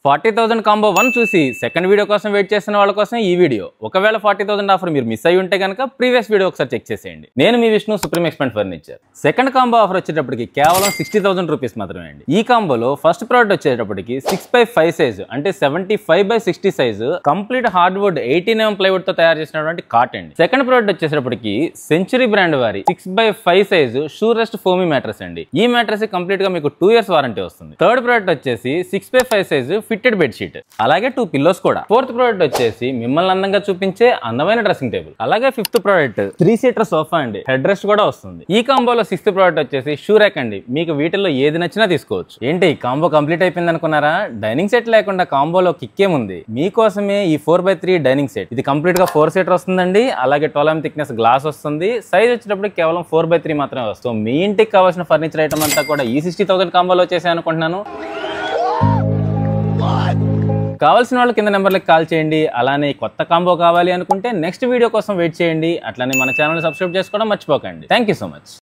40,000 combo 1 చూసి second video కోసం wait చేస్తున్న వాళ్ళ కోసం ఈ వీడియో. ఒకవేళ 40,000 ఆఫర్ మీరు మిస్ అయ్యి ఉంటే కనుక ప్రీవియస్ వీడియో ఒకసారి చెక్ చేసేయండి. నేను మీ విష్ణు, సుప్రీం ఎక్స్పెంట్ ఫర్నిచర్. సెకండ్ కాంబో ఆఫర్ వచ్చేటప్పటికి కేవలం 60,000 రూపీస్ మాత్రమే అండి. ఈ కాంబోలో ఫస్ట్ ప్రోడక్ట్ వచ్చేటప్పటికి 6x5 సైజు అంటే 75x60 size complete hardwood 18mm plywood తో తయారు చేసినటువంటి కాట్ అండి. సెకండ్ ప్రోడక్ట్ వచ్చేటప్పటికి సెంచురీ బ్రాండ్ వారి 6x5 size shoe rest foamy mattress అండి. ఈ మ్యాట్రెస్ కంప్లీట్ గా మీకు 2 years వారంటీ వస్తుంది. థర్డ్ ప్రోడక్ట్ వచ్చేసి 6x5 size fitted bed sheet, అలాగే 2 పిల్లోస్ కూడా. ఫోర్త్ ప్రోడక్ట్ వచ్చేసి మిమ్మల్ని అందంగా చూపించే అందమైన డ్రెస్సింగ్ టేబుల్, అలాగే ఫిఫ్త్ ప్రోడక్ట్ 3-seater సోఫా అండి. హెడ్ రెస్ట్ కూడా వస్తుంది. ఈ కాంబోలో సిక్స్త్ ప్రోడక్ట్ వచ్చేసి షూ ర్యాక్ అండి. మీకు వీటిల్లో ఏది నచ్చినా తీసుకోవచ్చు. ఏంటి కాంబో కంప్లీట్ అయిపోయింది అనుకున్నారా? డైనింగ్ సెట్ లేకుండా కాంబోలో కిక్కేముంది. మీకోసమే ఈ 4x3 డైనింగ్ సెట్. ఇది కంప్లీట్ గా 4-seater వస్తుందండి. అలాగే 12mm థిక్నెస్ గ్లాస్ వస్తుంది. సైజ్ వచ్చేటప్పుడు కేవలం 4x3 మాత్రమే వస్తుంది. మీ ఇంటికి కావాల్సిన ఫర్నిచర్ ఐటమ్ అంతా కూడా ఈ 60,000 కాంబోలో వచ్చేసాయి అనుకుంటున్నాను. కావాల్సిన వాళ్ళు కింద నెంబర్లకు కాల్ చేయండి. అలానే కొత్త కాంబో కావాలి అనుకుంటే నెక్స్ట్ వీడియో కోసం వెయిట్ చేయండి. అట్లానే మన ఛానల్ సబ్స్క్రైబ్ చేసుకోవడం మర్చిపోకండి. Thank you so much.